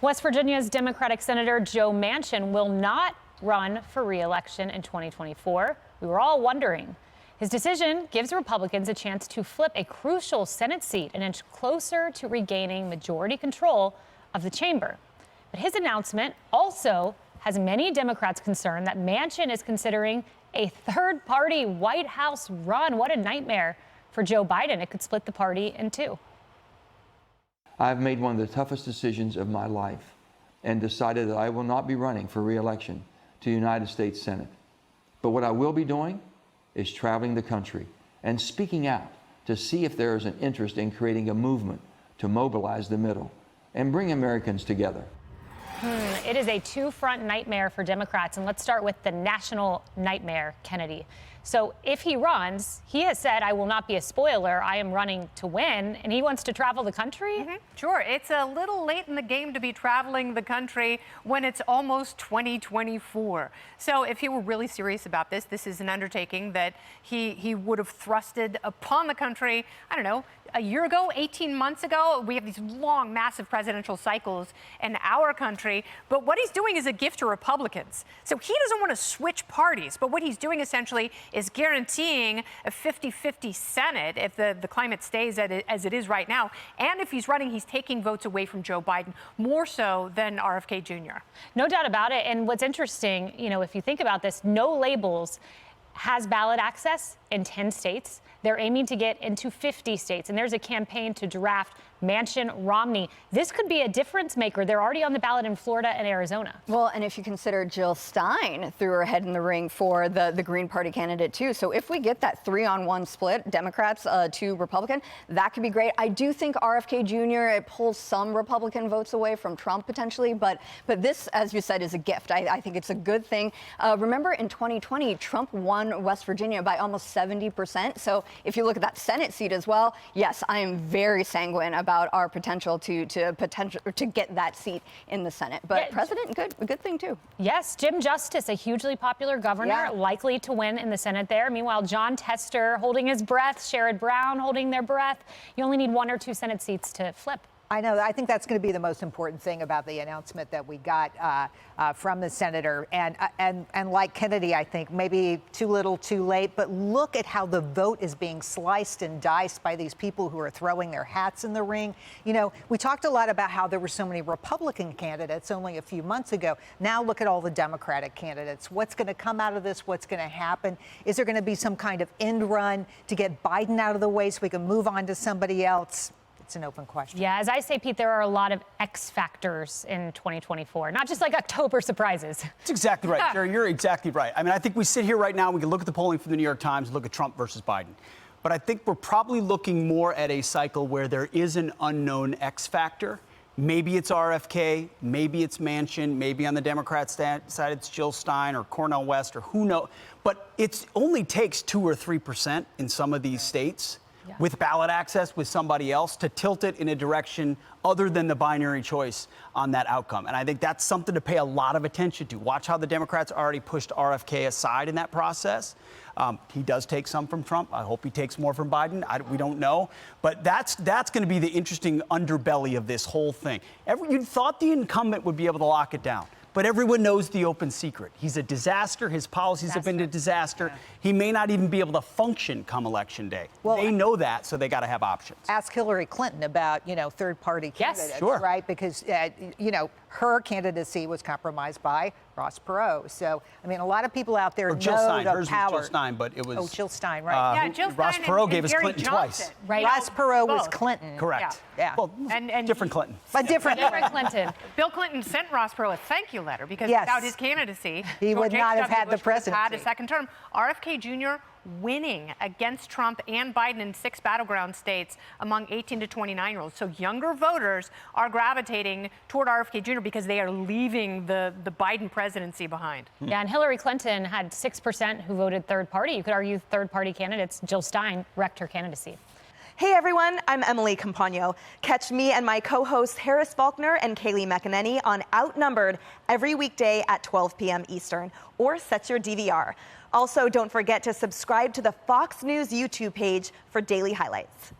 West Virginia's Democratic Senator Joe Manchin will not run for re-election in 2024. We were all wondering. His decision gives Republicans a chance to flip a crucial Senate seat an inch closer to regaining majority control of the chamber. But his announcement also has many Democrats concerned that Manchin is considering a third-party White House run. What a nightmare for Joe Biden. It could split the party in two. I've made one of the toughest decisions of my life and decided that I will not be running for re-election to the United States Senate. But what I will be doing is traveling the country and speaking out to see if there is an interest in creating a movement to mobilize the middle and bring Americans together. It is a two-front nightmare for Democrats, and let's start with the national nightmare, Kennedy. So if he runs, he has said, I will not be a spoiler, I am running to win, and he wants to travel the country? Sure, it's a little late in the game to be traveling the country when it's almost 2024. So if he were really serious about this, this is an undertaking that he would have thrusted upon the country, I don't know, a year ago, 18 months ago. We have these long, massive presidential cycles in our country. But what he's doing is a gift to Republicans. So he doesn't want to switch parties. But what he's doing essentially is guaranteeing a 50-50 Senate if the climate stays as it is right now. And if he's running, he's taking votes away from Joe Biden, more so than RFK Jr. No doubt about it. And what's interesting, if you think about this, No Labels has ballot access in 10 states. They're aiming to get into 50 states. And there's a campaign to draft Manchin, Romney. This could be a difference maker. They're already on the ballot in Florida and Arizona. Well, and if you consider Jill Stein threw her head in the ring for the Green Party candidate, too. So if we get that 3-on-1 split, Democrats to Republican, that could be great. I do think RFK Jr., it pulls some Republican votes away from Trump potentially. But this, as you said, is a gift. I think it's a good thing. Remember, in 2020, Trump won West Virginia by almost 70%. So if you look at that Senate seat as well, yes, I am very sanguine about our potential to get that seat in the Senate. But yeah, president, a good thing, too. Yes, Jim Justice, a hugely popular governor, likely to win in the Senate there. Meanwhile, John Tester holding his breath, Sherrod Brown holding their breath. You only need 1 or 2 Senate seats to flip. I know. I think that's going to be the most important thing about the announcement that we got from the senator. And like Kennedy, I think maybe too little, too late. But look at how the vote is being sliced and diced by these people who are throwing their hats in the ring. We talked a lot about how there were so many Republican candidates only a few months ago. Now look at all the Democratic candidates. What's going to come out of this? What's going to happen? Is there going to be some kind of end run to get Biden out of the way so we can move on to somebody else? It's an open question. Yeah, as I say, Pete, there are a lot of X factors in 2024, not just like October surprises. That's exactly right, Jerry. You're exactly right. I mean, I think we sit here right now, we can look at the polling from the New York Times, look at Trump versus Biden. But I think we're probably looking more at a cycle where there is an unknown X factor. Maybe it's RFK, maybe it's Manchin, maybe on the Democrat side it's Jill Stein or Cornel West or who knows. But it only takes 2 or 3% in some of these states with ballot access with somebody else to tilt it in a direction other than the binary choice on that outcome. And I think that's something to pay a lot of attention to. Watch how the Democrats already pushed RFK aside in that process. He does take some from Trump. I hope he takes more from Biden. We don't know. But that's going to be the interesting underbelly of this whole thing. You thought the incumbent would be able to lock it down. But everyone knows the open secret. He's a disaster. His policies have been a disaster. Yeah. He may not even be able to function come Election Day. Well, they know that, so they got to have options. Ask Hillary Clinton about, third-party candidates, right? Because, her candidacy was compromised by Ross Perot. So, I mean, a lot of people out there know Jill Stein. the Hers power. Was Jill Stein, but it was... Oh, Jill Stein, right. Jill Stein Ross Perot gave us Gary Clinton Johnson. Twice. Right. Ross Perot was Both. Clinton. Correct. Yeah. Well, and different Clinton. But different Clinton. Bill Clinton sent Ross Perot a thank you letter because without his candidacy, he would not have had the presidency. Had a second term. RFK Jr. winning against Trump and Biden in 6 battleground states among 18 to 29-year-olds. So younger voters are gravitating toward RFK Jr. because they are leaving the Biden presidency behind. Yeah, and Hillary Clinton had 6% who voted third party. You could argue third party candidates. Jill Stein wrecked her candidacy. Hey everyone, I'm Emily Campagno. Catch me and my co-hosts Harris Faulkner and Kayleigh McEnany on Outnumbered every weekday at 12 p.m. Eastern, or set your DVR. Also, don't forget to subscribe to the Fox News YouTube page for daily highlights.